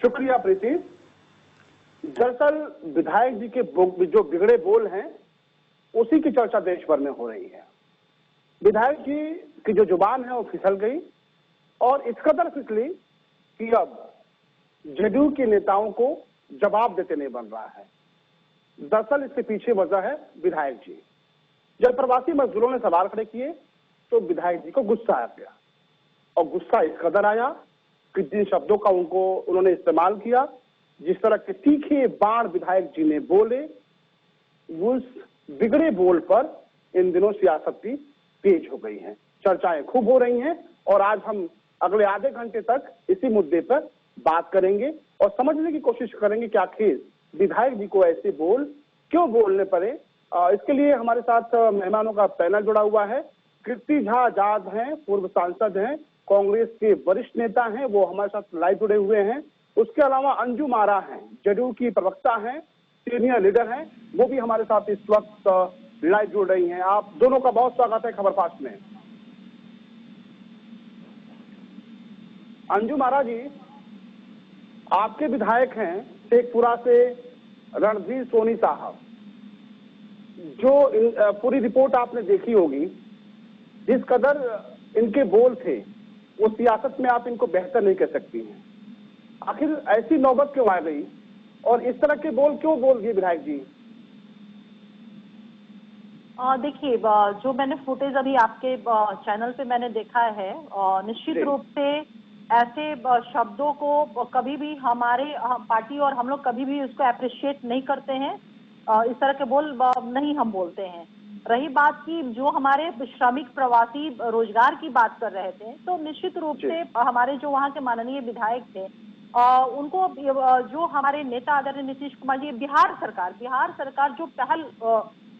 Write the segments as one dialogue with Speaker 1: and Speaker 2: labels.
Speaker 1: शुक्रिया प्रीति। दरअसल विधायक जी के जो बिगड़े बोल हैं उसी की चर्चा देश भर में हो रही है। विधायक जी की जो जुबान है वो फिसल गई और इस कदर फिसली कि अब जदयू के नेताओं को जवाब देते नहीं बन रहा है। दरअसल इसके पीछे वजह है विधायक जी। जब प्रवासी मजदूरों ने सवाल खड़े किए तो विधायक जी को गुस्सा आ गया और गुस्सा इस कदर आया कि जिन शब्दों का उन्होंने इस्तेमाल किया, जिस तरह के तीखे बाण विधायक जी ने बोले, उस बिगड़े बोल पर इन दिनों सियासत भी तेज हो गई है, चर्चाएं खूब हो रही हैं और आज हम अगले आधे घंटे तक इसी मुद्दे पर बात करेंगे और समझने की कोशिश करेंगे कि आखिर विधायक जी को ऐसे बोल क्यों बोलने पड़े। इसके लिए हमारे साथ मेहमानों का पैनल जुड़ा हुआ है। कीर्ति झा आजाद हैं, पूर्व सांसद हैं, कांग्रेस के वरिष्ठ नेता हैं, वो हमारे साथ लाइव जुड़े हुए हैं। उसके अलावा अंजुम आरा हैं, जदयू की प्रवक्ता हैं, सीनियर लीडर हैं, वो भी हमारे साथ इस वक्त लाइव जुड़ रही हैं। आप दोनों का बहुत स्वागत है खबर फास्ट में। अंजुम आरा जी, आपके विधायक हैं शेखपुरा से रणधीर सोनी साहब, जो पूरी रिपोर्ट आपने देखी होगी, जिस कदर इनके बोल थे वो सियासत में आप इनको बेहतर नहीं कह सकती हैं। आखिर ऐसी नौबत क्यों आ गई और इस तरह के बोल क्यों बोल दिए विधायक जी?
Speaker 2: देखिए, जो मैंने फुटेज अभी आपके चैनल पे मैंने देखा है, निश्चित रूप से ऐसे शब्दों को कभी भी हमारे पार्टी और हम लोग कभी भी उसको अप्रिशिएट नहीं करते हैं। इस तरह के बोल नहीं हम बोलते हैं। रही बात की जो हमारे श्रमिक प्रवासी रोजगार की बात कर रहे थे, तो निश्चित रूप से हमारे जो वहाँ के माननीय विधायक थे, उनको जो हमारे नेता आदरणीय नीतीश कुमार जी, बिहार सरकार जो पहल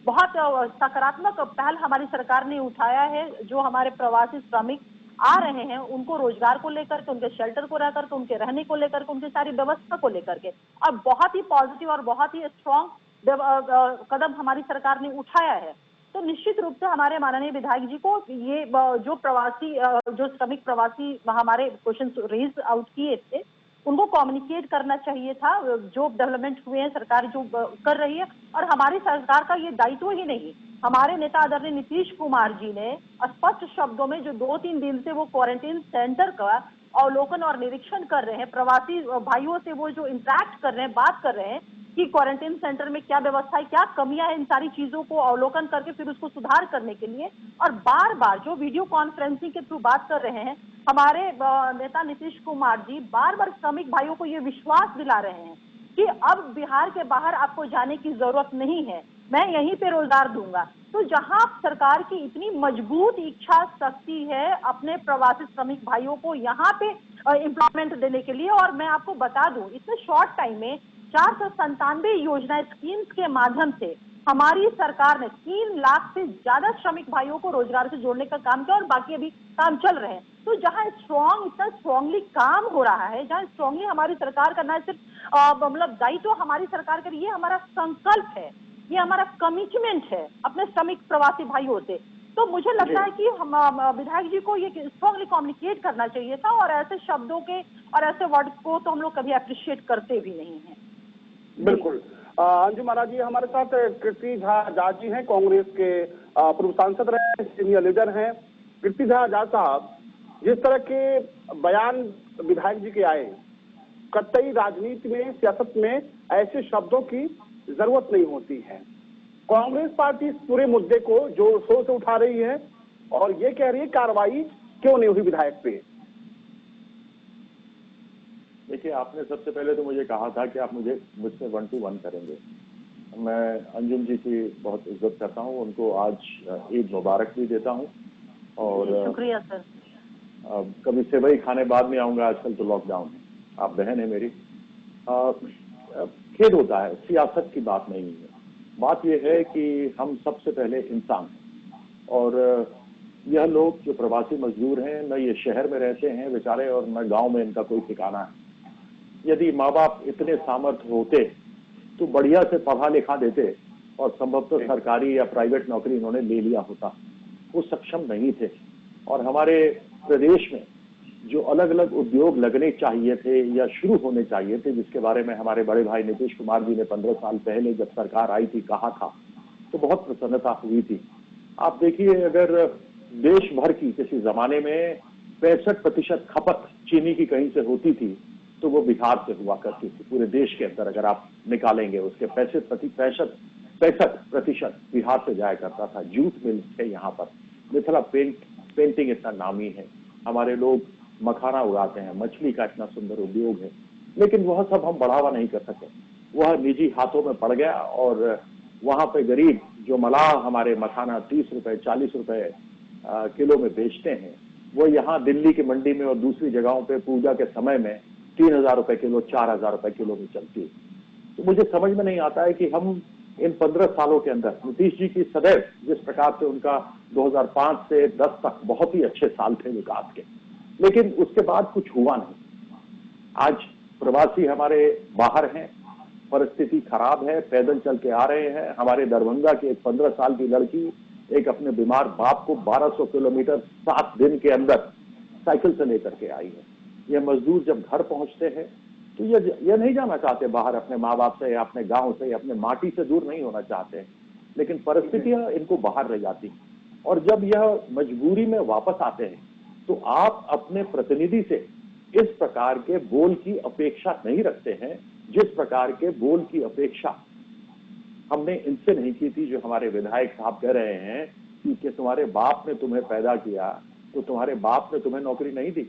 Speaker 2: बहुत सकारात्मक पहल हमारी सरकार ने उठाया है, जो हमारे प्रवासी श्रमिक आ रहे हैं उनको रोजगार को लेकर के, उनके शेल्टर को लेकर के, उनके रहने को लेकर के, उनकी सारी व्यवस्था को लेकर के, और बहुत ही पॉजिटिव और बहुत ही स्ट्रॉन्ग कदम हमारी सरकार ने उठाया है। तो निश्चित रूप से हमारे माननीय विधायक जी को ये जो श्रमिक प्रवासी हमारे क्वेश्चन रेज आउट किए थे, उनको कम्युनिकेट करना चाहिए था। जो डेवलपमेंट हुए हैं सरकार जो कर रही है, और हमारी सरकार का ये दायित्व ही नहीं, हमारे नेता आदरणीय नीतीश कुमार जी ने स्पष्ट शब्दों में जो 2-3 दिन से वो क्वारंटीन सेंटर का अवलोकन और निरीक्षण कर रहे हैं, प्रवासी भाइयों से वो जो इंटरेक्ट कर रहे हैं, बात कर रहे हैं कि क्वारंटीन सेंटर में क्या व्यवस्था है, क्या कमियां हैं, इन सारी चीजों को अवलोकन करके फिर उसको सुधार करने के लिए, और बार बार जो वीडियो कॉन्फ्रेंसिंग के थ्रू बात कर रहे हैं, हमारे नेता नीतीश कुमार जी बार बार श्रमिक भाइयों को ये विश्वास दिला रहे हैं कि अब बिहार के बाहर आपको जाने की जरूरत नहीं है, मैं यहीं पे रोजगार दूंगा। तो जहां सरकार की इतनी मजबूत इच्छा शक्ति है अपने प्रवासी श्रमिक भाइयों को यहाँ पे एम्प्लॉयमेंट देने के लिए, और मैं आपको बता दूं इतने शॉर्ट टाइम में 497 योजना स्कीम्स के माध्यम से हमारी सरकार ने 3 लाख से ज्यादा श्रमिक भाइयों को रोजगार से जोड़ने का काम किया, और बाकी अभी काम चल रहे हैं। तो जहां इतना स्ट्रांगली काम हो रहा है, जहां स्ट्रांगली हमारी सरकार का न सिर्फ मतलब दायित्व हमारी सरकार का, ये हमारा संकल्प है, ये हमारा कमिटमेंट है अपने श्रमिक प्रवासी भाइयों से। तो मुझे लगता है कि हम विधायक जी को ये स्ट्रांगली कम्युनिकेट करना चाहिए था, और ऐसे शब्दों के और ऐसे वर्ड्स को तो हम लोग कभी अप्रिशिएट करते भी नहीं हैं।
Speaker 1: बिल्कुल। अंजुम आरा जी हमारे साथ कीर्ति झा आजाद जी हैं, कांग्रेस के पूर्व सांसद रहे, सीनियर लीडर हैं। कीर्ति झा आजाद साहब, जिस तरह के बयान विधायक जी के आए, कतई राजनीति में, सियासत में ऐसे शब्दों की जरूरत नहीं होती है। कांग्रेस पार्टी इस पूरे मुद्दे को जोर शोर से उठा रही है और ये कह रही है कार्रवाई क्यों नहीं हुई विधायक पे।
Speaker 3: देखिए, आपने सबसे पहले तो मुझे कहा था कि आप मुझसे 1 to 1 करेंगे। मैं अंजुम जी की बहुत इज्जत करता हूँ, उनको आज ईद मुबारक भी देता हूँ, और
Speaker 2: शुक्रिया सर।
Speaker 3: कभी सेवई खाने बाद में आऊंगा, आजकल तो लॉकडाउन है, आप बहन है मेरी। खेद होता है, सियासत की बात नहीं है, बात यह है कि हम सबसे पहले इंसान हैं, और यह लोग जो प्रवासी मजदूर हैं, न ये शहर में रहते हैं बेचारे और न गांव में इनका कोई ठिकाना है। यदि माँ बाप इतने सामर्थ्य होते तो बढ़िया से पढ़ा लिखा देते और संभवतः सरकारी या प्राइवेट नौकरी इन्होंने ले लिया होता। वो सक्षम नहीं थे, और हमारे प्रदेश में जो अलग अलग उद्योग लगने चाहिए थे या शुरू होने चाहिए थे, जिसके बारे में हमारे बड़े भाई नीतीश कुमार जी ने 15 साल पहले जब सरकार आई थी कहा था, तो बहुत प्रसन्नता हुई थी। आप देखिए, अगर देश भर की किसी जमाने में 65% खपत चीनी की कहीं से होती थी तो वो बिहार से हुआ करती थी। पूरे देश के अंदर अगर आप निकालेंगे उसके 65% बिहार से जाया करता था। जूट मिल थे यहाँ पर, मिथिला पेंटिंग इतना नामी है, हमारे लोग मखाना उगाते हैं, मछली का इतना सुंदर उद्योग है, लेकिन वह सब हम बढ़ावा नहीं कर सके। वह निजी हाथों में पड़ गया और वहां पे गरीब जो मलाह हमारे मखाना 30 रुपए 40 रुपए किलो में बेचते हैं, वो यहाँ दिल्ली की मंडी में और दूसरी जगहों पे पूजा के समय में 3000 रुपए किलो 4000 रुपए किलो में चलती है। तो मुझे समझ में नहीं आता है कि हम इन 15 सालों के अंदर, नीतीश जी की सदैव जिस प्रकार से उनका 2005 से 10 तक बहुत ही अच्छे साल थे विकास के, लेकिन उसके बाद कुछ हुआ नहीं। आज प्रवासी हमारे बाहर हैं, परिस्थिति खराब है, पैदल चल के आ रहे हैं। हमारे दरभंगा की एक 15 साल की लड़की एक अपने बीमार बाप को 1200 किलोमीटर 7 दिन के अंदर साइकिल से लेकर के आई है। ये मजदूर जब घर पहुंचते हैं तो ये नहीं जाना चाहते बाहर अपने माँ बाप से या अपने गांव से या अपने माटी से दूर नहीं होना चाहते, लेकिन परिस्थितियां इनको बाहर रह जाती हैं। और जब यह मजबूरी में वापस आते हैं तो आप अपने प्रतिनिधि से इस प्रकार के बोल की अपेक्षा नहीं रखते हैं, जिस प्रकार के बोल की अपेक्षा हमने इनसे नहीं की थी। जो हमारे विधायक साहब कह रहे हैं कि तुम्हारे बाप ने तुम्हें पैदा किया तो तुम्हारे बाप ने तुम्हें नौकरी नहीं दी।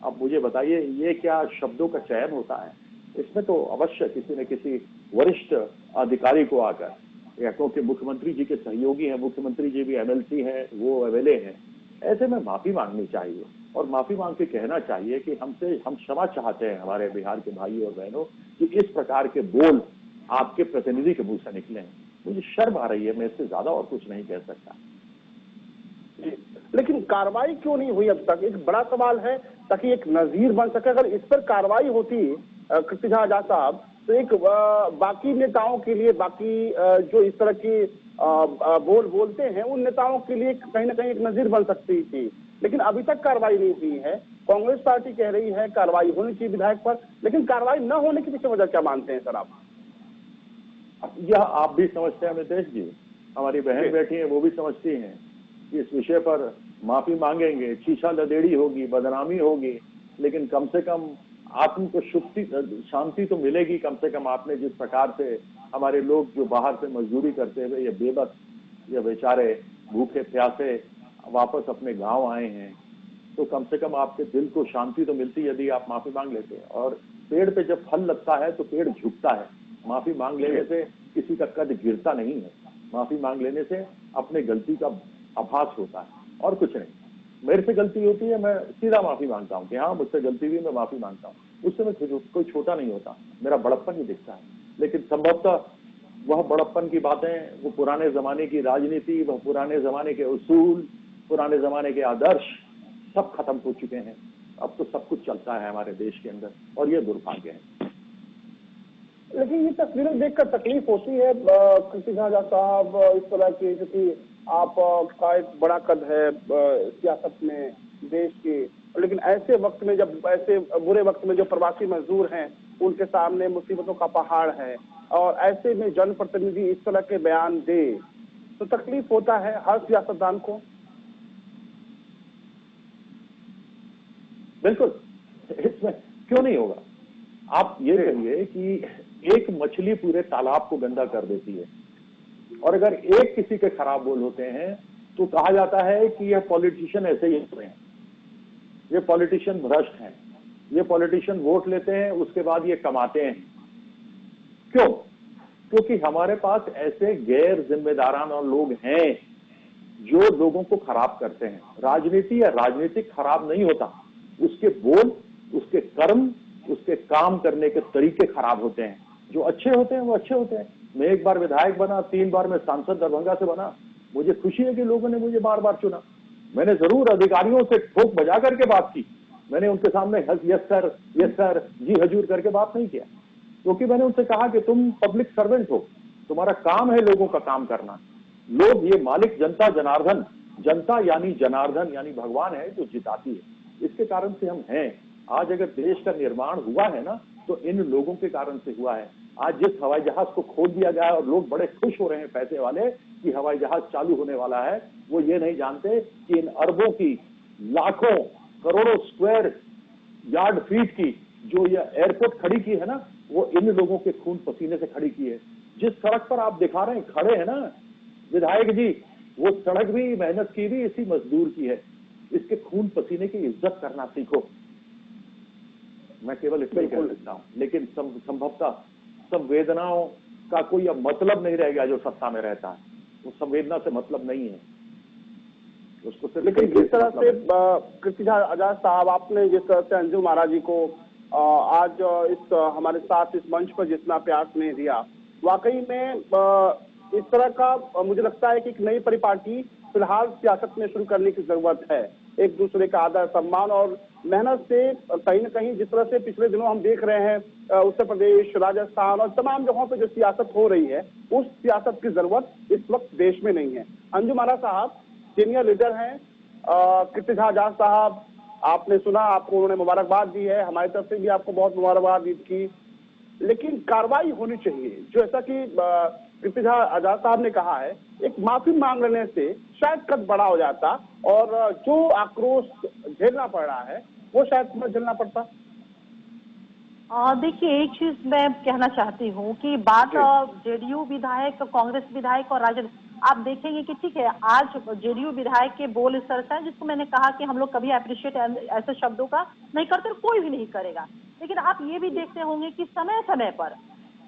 Speaker 3: अब मुझे बताइए, ये क्या शब्दों का चयन होता है? इसमें तो अवश्य किसी न किसी वरिष्ठ अधिकारी को आकर, या क्योंकि मुख्यमंत्री जी के सहयोगी हैं, मुख्यमंत्री जी भी एमएलसी हैं, वो एमएलए हैं, ऐसे में माफी मांगनी चाहिए और माफी मांग के कहना चाहिए कि हम क्षमा चाहते हैं हमारे बिहार के भाइयों और बहनों कि इस प्रकार के बोल आपके प्रतिनिधि के मुंह से निकले हैं। मुझे शर्म आ रही है, मैं इससे ज्यादा और कुछ नहीं कह सकता।
Speaker 1: लेकिन कार्रवाई क्यों नहीं हुई अब तक, एक बड़ा सवाल है, ताकि एक नजीर बन सके। अगर इस पर कार्रवाई होती कृति झा आजाद साहब, तो एक बाकी नेताओं के लिए, बाकी जो इस तरह की बोल बोलते हैं उन नेताओं के लिए कहीं ना कहीं एक नजीर बन सकती थी। लेकिन अभी तक कार्रवाई नहीं हुई है। कांग्रेस पार्टी कह रही है कार्रवाई होनी चाहिए विधायक पर, लेकिन कार्रवाई न होने की पीछे वजह क्या मानते हैं सर आप?
Speaker 3: यह आप भी समझते हैं अमितेश जी, हमारी बहन बैठी है वो भी समझती हैं। इस विषय पर माफी मांगेंगे, चीछा लदेड़ी होगी, बदनामी होगी, लेकिन कम से कम आत्म को शांति तो मिलेगी। कम से कम आपने जिस प्रकार से हमारे लोग जो बाहर से मजदूरी करते हुए ये बेबस, ये बेचारे भूखे प्यासे वापस अपने गांव आए हैं, तो कम से कम आपके दिल को शांति तो मिलती यदि आप माफी मांग लेते हैं। और पेड़ पे जब फल लगता है तो पेड़ झुकता है। माफी मांग लेने से किसी का कद गिरता नहीं है, माफी मांग लेने से अपने गलती का आभास होता है और कुछ नहीं। मेरे से गलती होती है, मैं सीधा माफी मांगता हूँ कि हाँ मुझसे गलती हुई, मैं माफी मांगता हूँ। उससे मैं कोई छोटा नहीं होता, मेरा बड़प्पन ही दिखता है। लेकिन संभवतः वह बड़प्पन की बातें, वो पुराने जमाने की राजनीति, वह पुराने जमाने के उसूल, पुराने जमाने के आदर्श सब खत्म हो चुके हैं। अब तो सब कुछ चलता है हमारे देश के अंदर और ये दुर्भाग्य है।
Speaker 1: लेकिन ये तस्वीरें देखकर तकलीफ होती है कृति झा आजाद साहब, इस तरह की, क्योंकि आपका एक बड़ा कद है सियासत में देश की, लेकिन ऐसे वक्त में, जब ऐसे बुरे वक्त में जो प्रवासी मजदूर हैं उनके सामने मुसीबतों का पहाड़ है, और ऐसे में जनप्रतिनिधि इस तरह के बयान दे तो तकलीफ होता है हर सियासतदान को।
Speaker 3: बिल्कुल, इसमें क्यों नहीं होगा? आप ये कहिए कि एक मछली पूरे तालाब को गंदा कर देती है, और अगर एक किसी के खराब बोल होते हैं तो कहा जाता है कि यह पॉलिटिशियन ऐसे ही होते हैं, ये पॉलिटिशियन भ्रष्ट हैं, ये पॉलिटिशियन वोट लेते हैं उसके बाद ये कमाते हैं। क्यों? क्योंकि हमारे पास ऐसे गैर जिम्मेदाराना लोग हैं जो लोगों को खराब करते हैं। राजनीति या राजनीतिक खराब नहीं होता, उसके बोल, उसके कर्म, उसके काम करने के तरीके खराब होते हैं। जो अच्छे होते हैं वो अच्छे होते हैं। मैं एक बार विधायक बना, 3 बार मैं सांसद दरभंगा से बना, मुझे खुशी है कि लोगों ने मुझे बार बार चुना। मैंने जरूर अधिकारियों से ठोक बजा करके बात की, मैंने उनके सामने यस सर जी हजूर करके बात नहीं किया, क्योंकि मैंने उनसे कहा कि तुम पब्लिक सर्वेंट हो, तुम्हारा काम है लोगों का काम करना। लोग, ये मालिक जनता जनार्दन, जनता यानी जनार्दन यानी भगवान है जो जिताती है, इसके कारण से हम हैं। आज अगर देश का निर्माण हुआ है ना, तो इन लोगों के कारण से हुआ है। आज जिस हवाई जहाज को खोल दिया गया है और लोग बड़े खुश हो रहे हैं पैसे वाले कि हवाई जहाज चालू होने वाला है, वो ये नहीं जानते कि इन अरबों की, लाखों करोड़ों स्क्वायर यार्ड फीट की जो ये एयरपोर्ट खड़ी की है ना, वो इन लोगों के खून पसीने से खड़ी की है। जिस सड़क पर आप दिखा रहे हैं खड़े हैं ना विधायक जी, वो सड़क भी मेहनत की भी इसी मजदूर की है। इसके खून पसीने की इज्जत करना सीखो। मैं केवल इतना ही कह सकता हूं। लेकिन संभवतः संवेदनाओं का कोई अब मतलब नहीं रह गया जो सत्ता में रहता है। वो संवेदना से मतलब नहीं है उसको सिर्फ।
Speaker 1: लेकिन जिस तरह से कृतिजा आजाद साहब, आपने जिस तरह से अंजुम आरा जी को आज इस हमारे साथ इस मंच पर जितना प्यार स्नेह दिया, वाकई में इस तरह का मुझे लगता है कि एक नई परिपाटी फिलहाल सियासत में शुरू करने की जरूरत है। एक दूसरे का आदर सम्मान और मेहनत से कहीं न कहीं, जिस तरह से पिछले दिनों हम देख रहे हैं उत्तर प्रदेश, राजस्थान और तमाम जगहों पर जो सियासत हो रही है, उस सियासत की जरूरत इस वक्त देश में नहीं है। अंजुम आरा साहब सीनियर लीडर हैं, कृतिजा आजाद साहब आपने सुना, आपको उन्होंने मुबारकबाद दी है, हमारी तरफ से भी आपको बहुत मुबारकबाद दी की। लेकिन कार्रवाई होनी चाहिए, जो ऐसा कि कृतिजा आजाद साहब ने कहा है, एक माफी मांग लेने से शायद कद बड़ा हो जाता और जो आक्रोश झेलना पड़ रहा है वो शायद न झेलना पड़ता।
Speaker 2: देखिए, एक चीज मैं कहना चाहती हूँ कि बात जेडीयू विधायक, कांग्रेस विधायक और राजद, आप देखेंगे कि ठीक है, आज जेडीयू विधायक के बोल इस तरह से हैं जिसको मैंने कहा कि हम लोग कभी अप्रिशिएट ऐसे शब्दों का नहीं करते और कोई भी नहीं करेगा। लेकिन आप ये भी देखते होंगे कि समय समय पर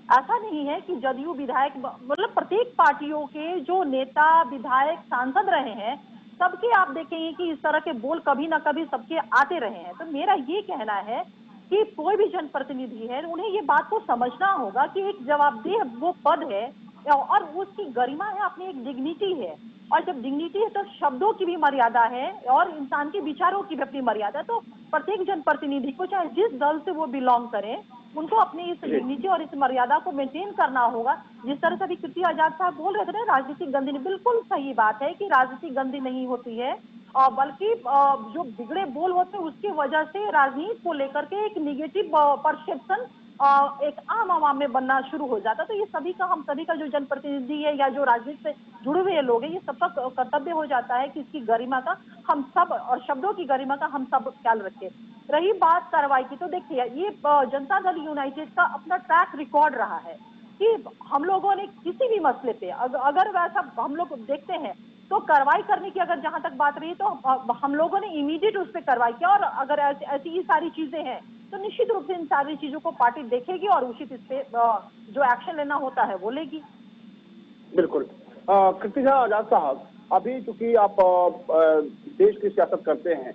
Speaker 2: ऐसा नहीं है कि जदयू विधायक, मतलब प्रत्येक पार्टियों के जो नेता, विधायक, सांसद रहे हैं, सबके आप देखेंगे कि इस तरह के बोल कभी ना कभी सबके आते रहे हैं। तो मेरा ये कहना है कि कोई भी जनप्रतिनिधि है, उन्हें ये बात को समझना होगा कि एक जवाबदेह वो पद है और उसकी गरिमा है, अपनी एक डिग्निटी है। और जब डिग्निटी है तो शब्दों की भी मर्यादा है और इंसान के विचारों की भी अपनी मर्यादा है। तो प्रत्येक जनप्रतिनिधि को, चाहे जिस दल से वो बिलोंग करें, उनको अपनी इस डिग्निटी और इस मर्यादा को मेंटेन करना होगा। जिस तरह से अभी कृति आजाद साहब बोल रहे थे ना, राजनीतिक गंदी, बिल्कुल सही बात है कि राजनीति गंदी नहीं होती है, बल्कि जो बिगड़े बोल होते हैं उसकी वजह से राजनीति को लेकर के एक निगेटिव परसेप्शन एक आम आवाम में बनना शुरू हो जाता। तो ये सभी का, हम सभी का, जो जनप्रतिनिधि है या जो राजनीति से जुड़े हुए लोग हैं, ये सबका कर्तव्य हो जाता है कि इसकी गरिमा का हम सब, और शब्दों की गरिमा का हम सब ख्याल रखें। रही बात कार्रवाई की, तो देखिए, ये जनता दल यूनाइटेड का अपना ट्रैक रिकॉर्ड रहा है कि हम लोगों ने किसी भी मसले पे अगर वैसा हम लोग देखते हैं तो कार्रवाई करने की अगर जहां तक बात रही तो हम लोगों ने इमीडिएट उस पर कार्रवाई किया। और अगर ऐसी ही सारी चीजें हैं तो निश्चित रूप से इन सारी चीजों को पार्टी देखेगी और उचित इस पे जो एक्शन लेना होता है वो लेगी।
Speaker 1: बिल्कुल। कृतिजा आजाद साहब, अभी चूंकि आप देश की सियासत करते हैं,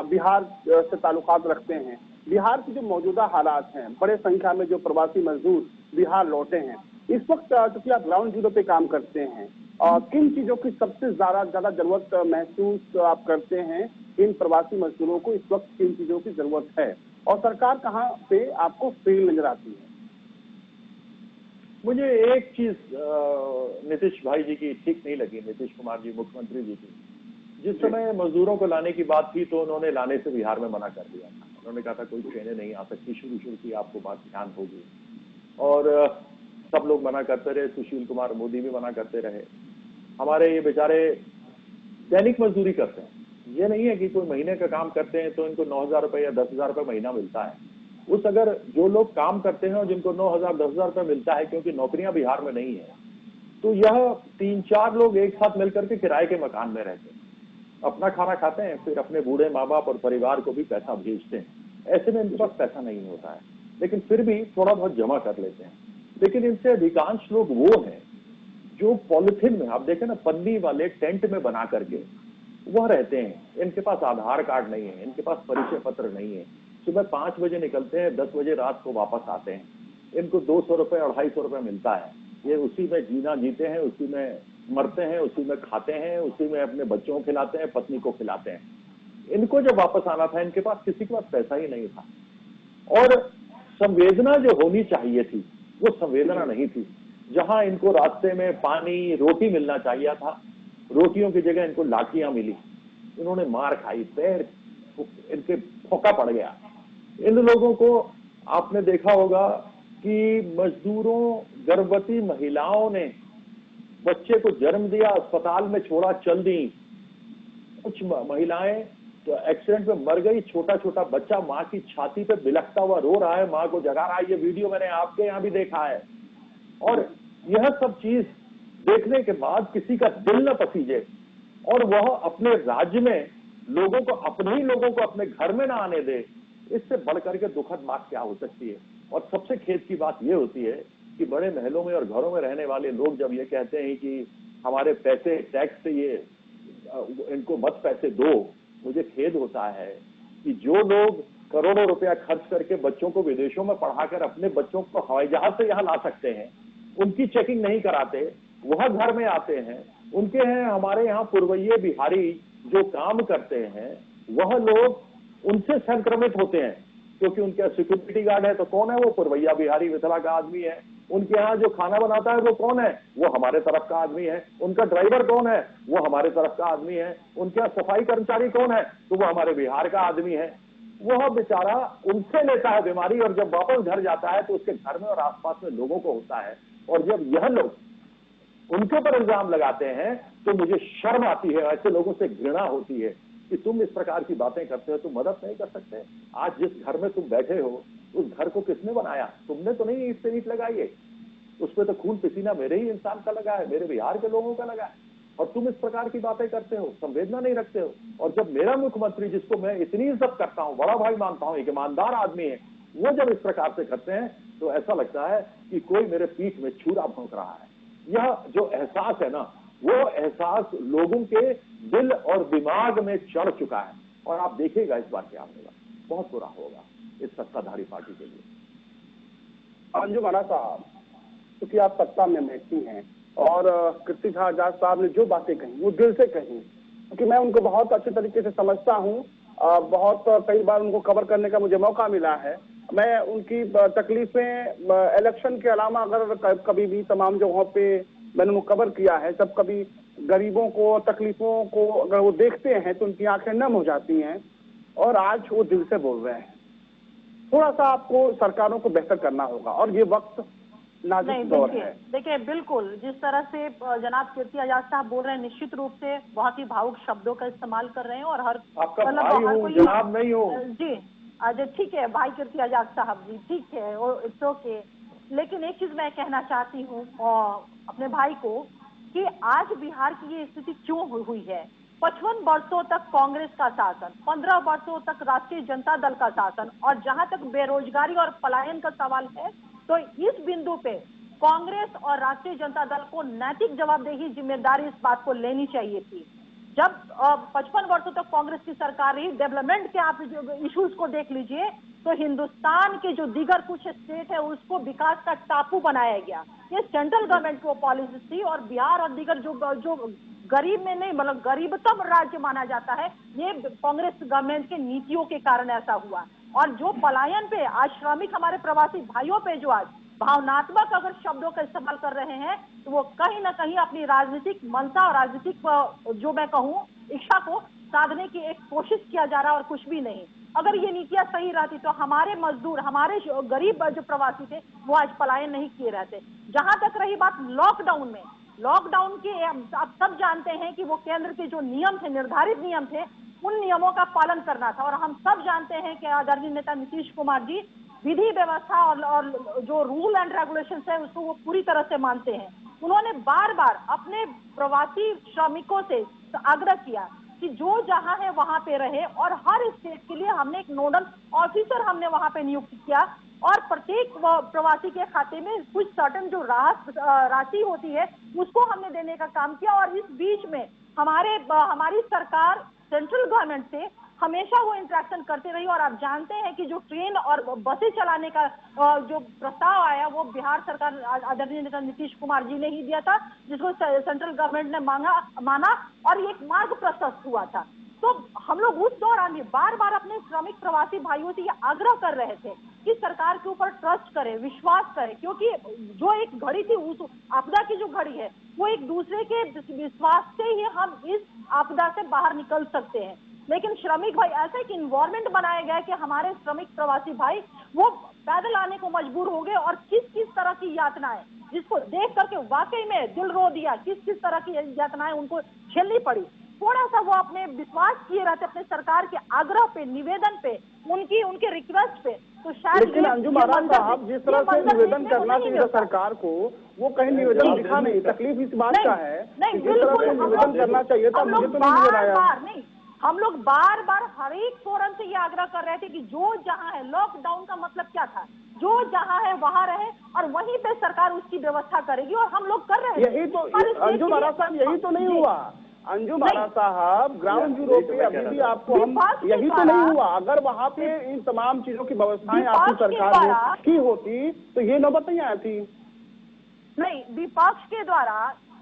Speaker 1: बिहार से ताल्लुकात रखते हैं, बिहार की जो मौजूदा हालात हैं, बड़े संख्या में जो प्रवासी मजदूर बिहार लौटे हैं, इस वक्त चूंकि आप ग्राउंड जीरो पे काम करते हैं, किन चीजों की सबसे ज्यादा जरूरत महसूस आप करते हैं? इन प्रवासी मजदूरों को इस वक्त किन चीजों की जरूरत है और सरकार कहाँ पे आपको फेल नजर आती है?
Speaker 3: मुझे एक चीज नीतीश भाई जी की ठीक नहीं लगी, नीतीश कुमार जी मुख्यमंत्री जी की। जिस समय मजदूरों को लाने की बात थी तो उन्होंने लाने से बिहार में मना कर दिया था। उन्होंने कहा था कोई ट्रेनें नहीं आ सकती, शुरू की आपको बात ध्यान होगी, और सब लोग मना करते रहे, सुशील कुमार मोदी भी मना करते रहे। हमारे ये बेचारे दैनिक मजदूरी करते हैं, ये नहीं है कि कोई महीने का काम करते हैं तो इनको 9,000 रुपए या 10,000 रुपए महीना मिलता है। उस अगर जो लोग काम करते हैं और जिनको 9,000 10,000 रुपए मिलता है, क्योंकि नौकरियां बिहार में नहीं है, तो यह 3-4 लोग एक साथ मिलकर के किराए के मकान में रहते हैं, अपना खाना खाते हैं, फिर अपने बूढ़े माँ बाप और परिवार को भी पैसा भेजते हैं। ऐसे में इनके पास पैसा नहीं होता है, लेकिन फिर भी थोड़ा बहुत जमा कर लेते हैं। लेकिन इनसे अधिकांश लोग वो हैं जो पॉलिथीन में, आप देखें ना, पन्नी वाले टेंट में बना करके वह रहते हैं। इनके पास आधार कार्ड नहीं है, इनके पास परिचय पत्र नहीं है। सुबह 5 बजे निकलते हैं, 10 बजे रात को वापस आते हैं। इनको 200 रुपए 250 रुपए मिलता है। ये उसी में जीना जीते हैं, उसी में मरते हैं, उसी में खाते हैं, उसी में अपने बच्चों को खिलाते हैं, पत्नी को खिलाते हैं। इनको जब वापस आना था, इनके पास किसी के पास पैसा ही नहीं था। और संवेदना जो होनी चाहिए थी वो संवेदना नहीं थी। जहां इनको रास्ते में पानी रोटी मिलना चाहिए था, रोटियों की जगह इनको लाठियां मिली। इन्होंने मार खाई, पैर इनके फोका पड़ गया। इन लोगों को आपने देखा होगा कि मजदूरों, गर्भवती महिलाओं ने बच्चे को जन्म दिया, अस्पताल में छोड़ा, चल दी। कुछ महिलाएं तो एक्सीडेंट में मर गई, छोटा छोटा बच्चा मां की छाती पे बिलखता हुआ रो रहा है, मां को जगा रहा है। ये वीडियो मैंने आपके यहाँ भी देखा है। और यह सब चीज देखने के बाद किसी का दिल न पसीजे और वह अपने राज्य में लोगों को, अपने ही लोगों को अपने घर में ना आने दे, इससे बढ़कर के दुखद बात क्या हो सकती है। और सबसे खेद की बात यह होती है कि बड़े महलों में और घरों में रहने वाले लोग जब ये कहते हैं कि हमारे पैसे टैक्स से ये इनको मत पैसे दो, मुझे खेद होता है कि जो लोग करोड़ों रुपया खर्च करके बच्चों को विदेशों में पढ़ाकर अपने बच्चों को हवाई जहाज से यहाँ ला सकते हैं, उनकी चेकिंग नहीं कराते, वह घर में आते हैं। उनके हैं हमारे यहाँ पुरवैये बिहारी जो काम करते हैं, वह लोग उनसे संक्रमित होते हैं क्योंकि उनके सिक्योरिटी गार्ड है तो कौन है वो? पुरवैया बिहारी मिथिला का आदमी है। उनके यहाँ जो खाना बनाता है वो कौन है? वो हमारे तरफ का आदमी है। उनका ड्राइवर कौन है? वो हमारे तरफ का आदमी है। उनके यहाँ सफाई कर्मचारी कौन है? तो वो हमारे बिहार का आदमी है। वह बेचारा उनसे लेता है बीमारी और जब वापस घर जाता है तो उसके घर में और आसपास में लोगों को होता है। और जब यह लोग उनके ऊपर इल्जाम लगाते हैं तो मुझे शर्म आती है, ऐसे लोगों से घृणा होती है कि तुम इस प्रकार की बातें करते हो, तुम मदद नहीं कर सकते। आज जिस घर में तुम बैठे हो उस घर को किसने बनाया? तुमने तो नहीं ईंट से ईंट लगाई है, उस पर तो खून पसीना मेरे ही इंसान का लगा है, मेरे बिहार के लोगों का लगा है, और तुम इस प्रकार की बातें करते हो, संवेदना नहीं रखते हो। और जब मेरा मुख्यमंत्री, जिसको मैं इतनी इज्जत करता हूं, बड़ा भाई मानता हूं, एक ईमानदार आदमी है, वो जब इस प्रकार से करते हैं तो ऐसा लगता है कि कोई मेरे पीठ में छुरा भोंक रहा है। यह जो एहसास है ना, वो एहसास लोगों के दिल और दिमाग में चढ़ चुका है। और आप देखिएगा इस बार क्या होगा, बहुत बुरा होगा इस सत्ताधारी पार्टी के लिए।
Speaker 1: अंजुम आरा साहब, क्योंकि आप सत्ता में बैठती हैं और कीर्ति आजाद साहब ने जो बातें कही वो दिल से कही, क्योंकि मैं उनको बहुत अच्छे तरीके से समझता हूँ। बहुत कई बार उनको कवर करने का मुझे मौका मिला है। मैं उनकी तकलीफें इलेक्शन के अलावा अगर कभी भी तमाम जगहों पे मैंने उनको कवर किया है, जब कभी गरीबों को, तकलीफों को अगर वो देखते हैं तो उनकी आंखें नम हो जाती हैं। और आज वो दिल से बोल रहे हैं। थोड़ा सा आपको सरकारों को बेहतर करना होगा और ये वक्त नाजुक दौर है।
Speaker 2: देखिए बिल्कुल जिस तरह से जनाब कीर्ति आजाद साहब बोल रहे हैं, निश्चित रूप से बहुत ही भावुक शब्दों का इस्तेमाल कर रहे हैं और हर
Speaker 3: जनाब नहीं हो
Speaker 2: जी, अजय ठीक है भाई कीर्ति आजाद साहब जी, ठीक है, इट्स ओके। लेकिन एक चीज मैं कहना चाहती हूँ अपने भाई को कि आज बिहार की ये स्थिति क्यों हुई है। 55 वर्षों तक कांग्रेस का शासन, 15 वर्षों तक राष्ट्रीय जनता दल का शासन, और जहां तक बेरोजगारी और पलायन का सवाल है तो इस बिंदु पे कांग्रेस और राष्ट्रीय जनता दल को नैतिक जवाबदेही, जिम्मेदारी इस बात को लेनी चाहिए थी। जब 55 वर्षों तक कांग्रेस की सरकार रही, डेवलपमेंट के आप इश्यूज को देख लीजिए तो हिंदुस्तान के जो दीगर कुछ स्टेट है उसको विकास का टापू बनाया गया। ये सेंट्रल गवर्नमेंट की पॉलिसी थी और बिहार और दीगर जो गरीब में नहीं, मतलब गरीबतम राज्य माना जाता है, ये कांग्रेस गवर्नमेंट के नीतियों के कारण ऐसा हुआ। और जो पलायन पे आज श्रमिक हमारे प्रवासी भाइयों पे जो आज भावनात्मक अगर शब्दों का इस्तेमाल कर रहे हैं तो वो कहीं ना कहीं अपनी राजनीतिक मंशा और राजनीतिक जो मैं कहूँ इच्छा को साधने की एक कोशिश किया जा रहा है और कुछ भी नहीं। अगर ये नीतियां सही रहती तो हमारे मजदूर, हमारे गरीब जो प्रवासी थे वो आज पलायन नहीं किए रहते। जहां तक रही बात लॉकडाउन में, लॉकडाउन के आप सब जानते हैं कि वो केंद्र के जो नियम थे, निर्धारित नियम थे, उन नियमों का पालन करना था। और हम सब जानते हैं कि आदरणीय नेता नीतीश कुमार जी विधि व्यवस्था और जो रूल एंड रेगुलेशन है उसको वो पूरी तरह से मानते हैं। उन्होंने बार बार अपने प्रवासी श्रमिकों से आग्रह किया कि जो जहां है वहां पे रहे, और हर स्टेट के लिए हमने एक नोडल ऑफिसर हमने वहां पे नियुक्त किया और प्रत्येक प्रवासी के खाते में कुछ सर्टन जो राशि होती है उसको हमने देने का काम किया। और इस बीच में हमारी सरकार सेंट्रल गवर्नमेंट से हमेशा वो इंटरेक्शन करते रही। और आप जानते हैं कि जो ट्रेन और बसें चलाने का जो प्रस्ताव आया वो बिहार सरकार आदरणीय नेता नीतीश कुमार जी ने ही दिया था, जिसको सेंट्रल गवर्नमेंट ने माना और एक मार्ग प्रशस्त हुआ था। तो हम लोग उस दौरान भी बार बार अपने श्रमिक प्रवासी भाइयों से ये आग्रह कर रहे थे कि सरकार के ऊपर ट्रस्ट करें, विश्वास करें, क्योंकि जो एक घड़ी थी उस आपदा की जो घड़ी है वो एक दूसरे के विश्वास से ही हम इस आपदा से बाहर निकल सकते हैं। लेकिन श्रमिक भाई ऐसा एक इन्वायरमेंट बनाया गया कि हमारे श्रमिक प्रवासी भाई वो पैदल आने को मजबूर हो गए, और किस किस तरह की यातनाएं, जिसको देख करके वाकई में दिल रो दिया, किस किस तरह की यातनाएं उनको झेलनी पड़ी। थोड़ा सा वो अपने विश्वास किए रहते अपने सरकार के आग्रह पे, निवेदन पे, उनके रिक्वेस्ट पे, तो शायद
Speaker 1: लेकिन अंजुम आरा साहब जिस तरह से निवेदन करना चाहिए सरकार को, वो कहीं निवेदन दिखा नहीं। तकलीफ इस बात का है कि जिस तरह से निवेदन करना चाहिए था, मुझे तो नहीं नजर आया।
Speaker 2: नहीं, हम लोग बार बार हर एक फोरम से ये आग्रह कर रहे थे कि जो जहां है, लॉकडाउन का मतलब क्या था, जो जहां है वहां रहे और वहीं पे सरकार उसकी व्यवस्था करेगी, और हम लोग कर रहे हैं।
Speaker 1: यही तो अंजुम आरा साहब, यही तो नहीं हुआ अंजुम आरा साहब। ग्राउंड जीरो पे अभी भी आपको हम, यही तो नहीं हुआ। अगर वहां पे इन तमाम चीजों की व्यवस्थाएं आपकी सरकार ने की होती तो ये नौबत नहीं आई थी।
Speaker 2: नहीं, विपक्ष के द्वारा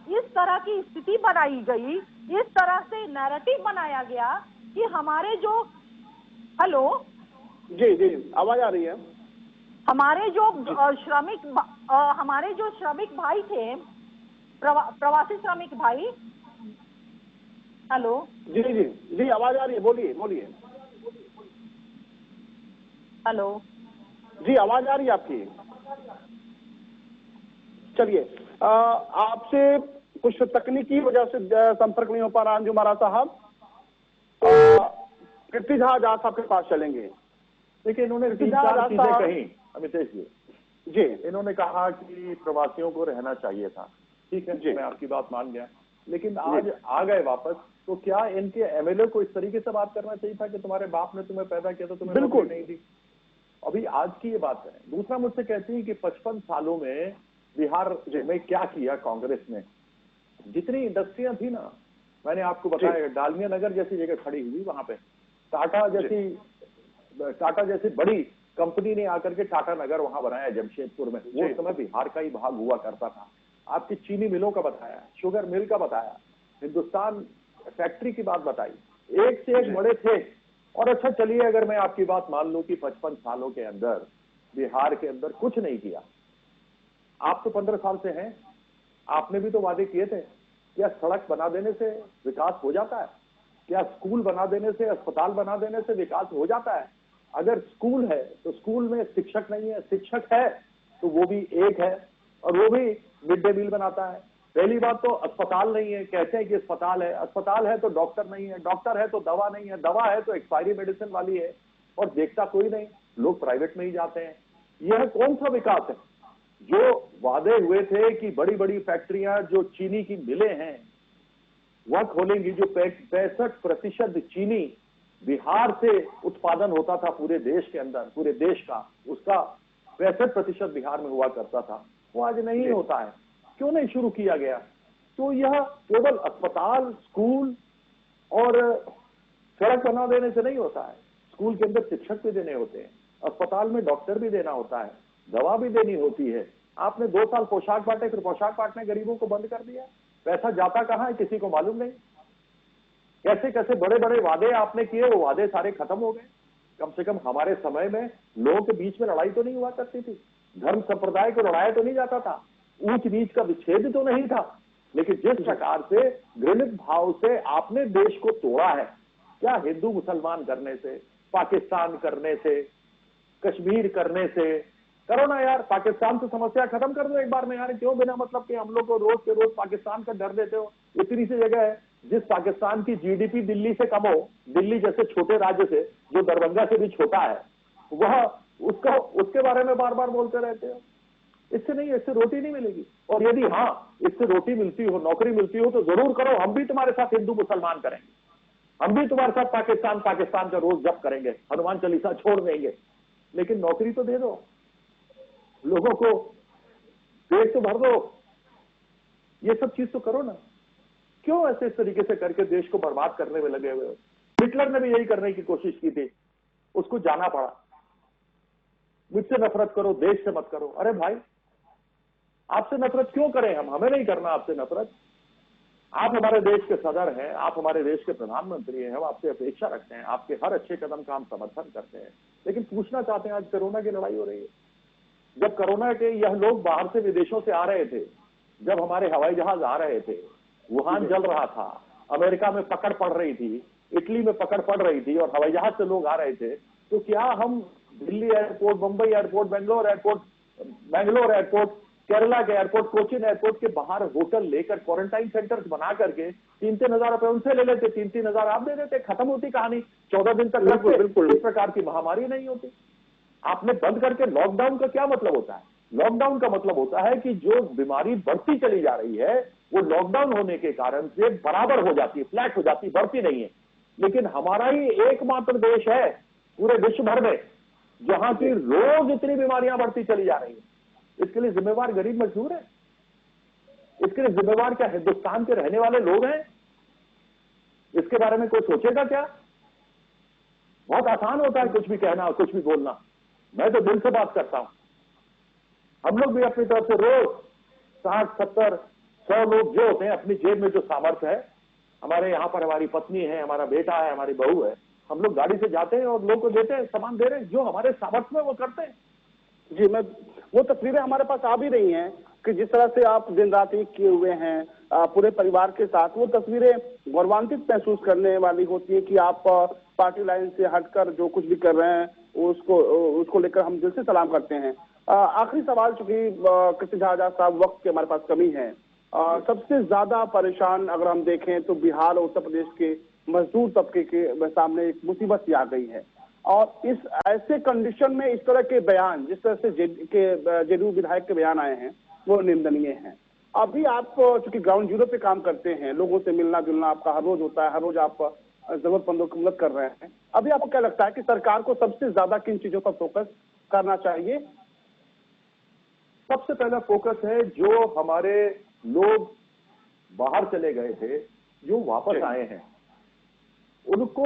Speaker 2: इस तरह की स्थिति बनाई गई, इस तरह से नैरेटिव बनाया गया कि हमारे जो, हेलो
Speaker 1: जी जी आवाज आ रही है,
Speaker 2: हमारे जो श्रमिक भाई थे, प्रवासी श्रमिक भाई, हेलो
Speaker 1: जी जी जी आवाज आ रही है, बोलिए बोलिए।
Speaker 2: हेलो
Speaker 1: जी आवाज आ रही है आपकी। चलिए, आपसे कुछ तकनीकी वजह से संपर्क नहीं हो पा रहा अंजुम आरा साहब। कीर्ति झा आज आपके पास चलेंगे।
Speaker 3: देखिए, इन्होंने 3-4 चीजें कही अमितेश जी। इन्होंने कहा कि प्रवासियों को रहना चाहिए था, ठीक है, मैं आपकी बात मान गया, लेकिन आज आ गए वापस, तो क्या इनके एमएलए को इस तरीके से बात करना चाहिए था कि तुम्हारे बाप ने तुम्हें पैदा किया था, तुम्हें नौकरी नहीं दी? अभी आज की ये बात है। दूसरा, मुझसे कहती है कि 55 सालों में बिहार में क्या किया कांग्रेस ने। जितनी इंडस्ट्रियां थी ना, मैंने आपको बताया, डालमिया नगर जैसी जगह खड़ी हुई, वहां पे टाटा जैसी बड़ी कंपनी ने आकर के टाटा नगर वहां बनाया जमशेदपुर में। वो समय बिहार का ही भाग हुआ करता था। आपकी चीनी मिलों का बताया, शुगर मिल का बताया, हिंदुस्तान फैक्ट्री की बात बताई, एक से एक बड़े थे। और अच्छा चलिए, अगर मैं आपकी बात मान लूं कि 55 सालों के अंदर बिहार के अंदर कुछ नहीं किया। आप तो 15 साल से हैं, आपने भी तो वादे किए थे। क्या सड़क बना देने से विकास हो जाता है? क्या स्कूल बना देने से, अस्पताल बना देने से विकास हो जाता है? अगर स्कूल है तो स्कूल में शिक्षक नहीं है, शिक्षक है तो वो भी एक है और वो भी मिड डे मील बनाता है। पहली बात तो अस्पताल नहीं है, कहते हैं कि अस्पताल है तो डॉक्टर नहीं है, डॉक्टर है तो दवा नहीं है, दवा है तो एक्सपायरी मेडिसिन वाली है, और देखता कोई नहीं, लोग प्राइवेट में ही जाते हैं। यह कौन सा विकास है? जो वादे हुए थे कि बड़ी बड़ी फैक्ट्रियां, जो चीनी की मिलें हैं वह खोलेंगी, जो 65% चीनी बिहार से उत्पादन होता था पूरे देश के अंदर, पूरे देश का, उसका 65% बिहार में हुआ करता था, वो आज नहीं होता है। क्यों नहीं शुरू किया गया? तो यह केवल अस्पताल, स्कूल और सड़क बना देने से नहीं होता है। स्कूल के अंदर शिक्षक भी देने होते हैं, अस्पताल में डॉक्टर भी देना होता है, दवा भी देनी होती है। आपने 2 साल पोशाक बांटे, फिर पोशाक बांटने गरीबों को बंद कर दिया। पैसा जाता कहां है किसी को मालूम नहीं। कैसे कैसे बड़े बड़े वादे आपने किए, वो वादे सारे खत्म हो गए। कम से कम हमारे समय में लोगों के बीच में लड़ाई तो नहीं हुआ करती थी, धर्म संप्रदाय को लड़ाया तो नहीं जाता था, ऊंच नीच का विच्छेद तो नहीं था। लेकिन जिस प्रकार से घृणित भाव से आपने देश को तोड़ा है, क्या हिंदू मुसलमान करने से, पाकिस्तान करने से, कश्मीर करने से, करो ना यार, पाकिस्तान से समस्या खत्म कर दो एक बार में यार। क्यों बिना मतलब के हम लोग को रोज के रोज पाकिस्तान का डर देते हो? इतनी सी जगह है जिस पाकिस्तान की जीडीपी दिल्ली से कम हो, दिल्ली जैसे छोटे राज्य से, जो दरभंगा से भी छोटा है, वह उसके बारे में बार बार बोलते रहते हो। इससे नहीं, इससे रोटी नहीं मिलेगी। और यदि हाँ इससे रोटी मिलती हो, नौकरी मिलती हो, तो जरूर करो, हम भी तुम्हारे साथ हिंदू मुसलमान करेंगे, हम भी तुम्हारे साथ पाकिस्तान का रोज जप करेंगे, हनुमान चालीसा छोड़ देंगे, लेकिन नौकरी तो दे दो, लोगों को पेट तो भर दो, ये सब चीज तो करो ना। क्यों ऐसे इस तरीके से करके देश को बर्बाद करने में लगे हुए हो? हिटलर ने भी यही करने की कोशिश की थी, उसको जाना पड़ा। मुझसे नफरत करो, देश से मत करो। अरे भाई, आपसे नफरत क्यों करें हम? हमें नहीं करना आपसे नफरत। आप हमारे देश के सदर हैं, आप हमारे देश के प्रधानमंत्री हैं, हम आपसे अपेक्षा रखते हैं, आपके हर अच्छे कदम का हम समर्थन करते हैं। लेकिन पूछना चाहते हैं, आज कोरोना की लड़ाई हो रही है। जब कोरोना के यह लोग बाहर से, विदेशों से आ रहे थे, जब हमारे हवाई जहाज आ रहे थे, वुहान जल रहा था, अमेरिका में पकड़ पड़ रही थी, इटली में पकड़ पड़ रही थी और हवाई जहाज से लोग आ रहे थे, तो क्या हम Delhi airport, Mumbai airport, Bangalore airport, Kerala के एयरपोर्ट, कोचिन एयरपोर्ट के बाहर होटल लेकर क्वारंटाइन सेंटर्स बना करके 3-3 हजार रुपए उनसे ले लेते, 3-3 हजार आप दे देते, खत्म होती कहानी। 14 दिन तक बिल्कुल इस प्रकार की महामारी नहीं होती। आपने बंद करके लॉकडाउन का क्या मतलब होता है? लॉकडाउन का मतलब होता है कि जो बीमारी बढ़ती चली जा रही है वो लॉकडाउन होने के कारण से बराबर हो जाती है, फ्लैट हो जाती है, बढ़ती नहीं है। लेकिन हमारा ही एकमात्र देश है पूरे विश्व भर में जहां की रोज इतनी बीमारियां बढ़ती चली जा रही है। इसके लिए जिम्मेवार गरीब मजदूर है? इसके लिए जिम्मेवार क्या हिंदुस्तान के रहने वाले लोग हैं? इसके बारे में कोई सोचेगा क्या? बहुत आसान होता है कुछ भी कहना और कुछ भी बोलना। मैं तो दिल से बात करता हूं। हम लोग भी अपनी तरफ से रोज 60, 70, 100 लोग जो होते हैं अपनी जेब में जो सामर्थ्य है, हमारे यहाँ पर हमारी पत्नी है, हमारा बेटा है, हमारी बहू है, हम लोग गाड़ी से जाते हैं और लोग को देते हैं, सामान दे रहे हैं, जो हमारे सामर्थ्य में वो करते हैं।
Speaker 1: जी, मैं वो तस्वीरें हमारे पास आ भी रही हैं कि जिस तरह से आप दिन रात एक किए हुए हैं पूरे परिवार के साथ, वो तस्वीरें गौरवान्वित महसूस करने वाली होती है कि आप पार्टी लाइन से हटकर जो कुछ भी कर रहे हैं उसको लेकर हम दिल से सलाम करते हैं। आखिरी सवाल, चूंकि कृष्ण झा आजाद साहब वक्त की हमारे पास कमी है, सबसे ज्यादा परेशान अगर हम देखें तो बिहार और उत्तर प्रदेश के मजदूर तबके के सामने एक मुसीबत सी आ गई है और इस ऐसे कंडीशन में इस तरह के बयान, जिस तरह से जेडीयू विधायक के बयान आए हैं, वो निंदनीय हैं। अभी आप चूंकि ग्राउंड जीरो पे काम करते हैं, लोगों से मिलना जुलना आपका हर रोज होता है, हर रोज आप जरूरतमंदों की मदद कर रहे हैं, अभी आपको क्या लगता है कि सरकार को सबसे ज्यादा किन चीजों पर फोकस करना चाहिए?
Speaker 3: सबसे पहला फोकस है जो हमारे लोग बाहर चले गए थे, जो वापस आए हैं, उनको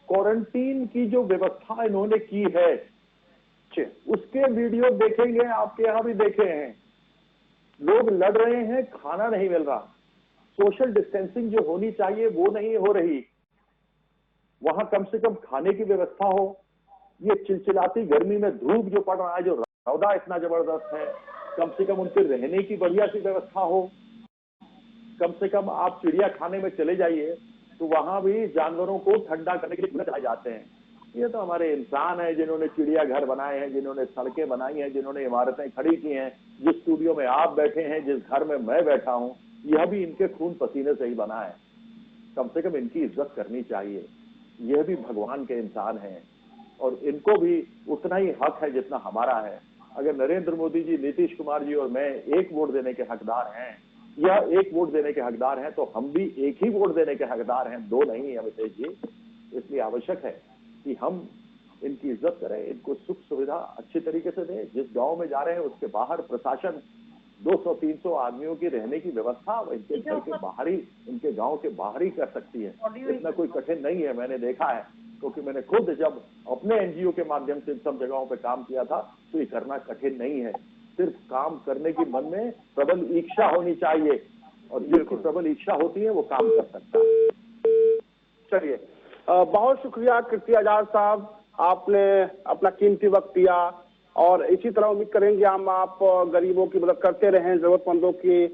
Speaker 3: क्वारंटीन की जो व्यवस्था इन्होंने की है उसके वीडियो देखेंगे, आपके यहां भी देखे हैं। लोग लड़ रहे हैं, खाना नहीं मिल रहा, सोशल डिस्टेंसिंग जो होनी चाहिए वो नहीं हो रही, वहां कम से कम खाने की व्यवस्था हो। ये चिलचिलाती गर्मी में धूप जो पड़ रहा है, जो रौदा इतना जबरदस्त है, कम से कम उनके रहने की बढ़िया सी व्यवस्था हो। कम से कम आप चिड़िया खाने में चले जाइए तो वहां भी जानवरों को ठंडा करने के लिए चलाए जाते हैं। ये तो हमारे इंसान है जिन्होंने चिड़िया घर बनाए हैं, जिन्होंने सड़कें बनाई हैं, जिन्होंने इमारतें खड़ी की हैं, जिस स्टूडियो में आप बैठे हैं, जिस घर में मैं बैठा हूं, यह भी इनके खून पसीने से ही बना है। कम से कम इनकी इज्जत करनी चाहिए। यह भी भगवान के इंसान हैं और इनको भी उतना ही हक है जितना हमारा है। अगर नरेंद्र मोदी जी, नीतीश कुमार जी और मैं एक वोट देने के हकदार हैं या एक वोट देने के हकदार हैं, तो हम भी एक ही वोट देने के हकदार हैं, दो नहीं है अमितेश जी। इसलिए आवश्यक है कि हम इनकी इज्जत करें, इनको सुख सुविधा अच्छी तरीके से दें। जिस गांव में जा रहे हैं उसके बाहर प्रशासन 200-300 आदमियों की रहने की व्यवस्था इनके घर के बाहर ही, इनके गांव के बाहर ही कर सकती है। इतना कोई कठिन नहीं है, मैंने देखा है, क्योंकि मैंने खुद जब अपने एनजीओ के माध्यम से इन सब जगहों पे काम किया था, तो ये करना कठिन नहीं है। सिर्फ काम करने की मन में प्रबल इच्छा होनी चाहिए और जिसकी प्रबल इच्छा होती है वो काम कर सकता है।
Speaker 1: चलिए, बहुत शुक्रिया कीर्ति आजाद साहब, आपने अपना कीमती वक्त दिया और इसी तरह उम्मीद करेंगे हम आप गरीबों की मदद करते रहें, जरूरतमंदों की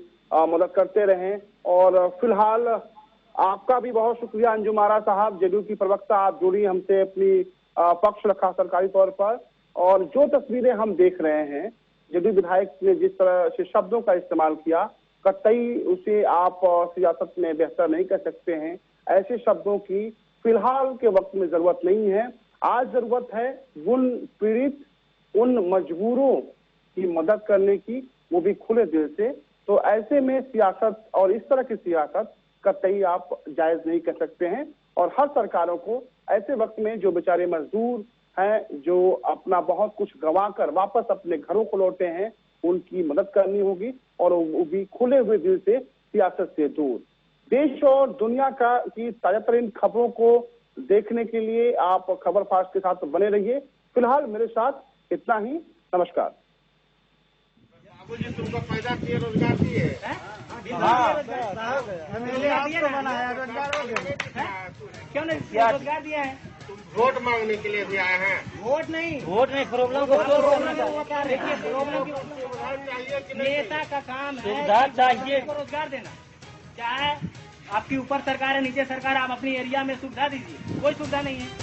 Speaker 1: मदद करते रहें। और फिलहाल आपका भी बहुत शुक्रिया अंजुम आरा साहब, जेडीयू की प्रवक्ता, आप जुड़ी हमसे, अपनी पक्ष रखा सरकारी तौर पर। और जो तस्वीरें हम देख रहे हैं, जेडीयू विधायक ने जिस तरह से शब्दों का इस्तेमाल किया, कतई उसे आप सियासत में बेहतर नहीं कर सकते हैं। ऐसे शब्दों की फिलहाल के वक्त में जरूरत नहीं है। आज जरूरत है उन पीड़ित, उन मजबूरों की मदद करने की, वो भी खुले दिल से। तो ऐसे में सियासत और इस तरह की सियासत कतई आप जायज नहीं कर सकते हैं। और हर सरकारों को ऐसे वक्त में जो बेचारे मजदूर हैं, जो अपना बहुत कुछ गंवाकर वापस अपने घरों को लौटे हैं, उनकी मदद करनी होगी और वो भी खुले हुए दिल से, सियासत से दूर। देश और दुनिया की ताजा तरीन खबरों को देखने के लिए आप खबर फास्ट के साथ बने रहिए। फिलहाल मेरे साथ इतना ही, नमस्कार।
Speaker 4: बाबू जी तुमको पैदा किए, रोजगार दिए,
Speaker 5: क्यों नहीं रोजगार दिया है?
Speaker 4: वोट मांगने के लिए भी आए हैं।
Speaker 5: वोट नहीं प्रॉब्लम को देखिए, प्रॉब्लम
Speaker 4: चाहिए कि
Speaker 5: नेता का काम है चाहिए रोजगार देना, चाहे आपकी ऊपर सरकार है, नीचे सरकार, आप अपनी एरिया में सुविधा दीजिए, कोई सुविधा नहीं है।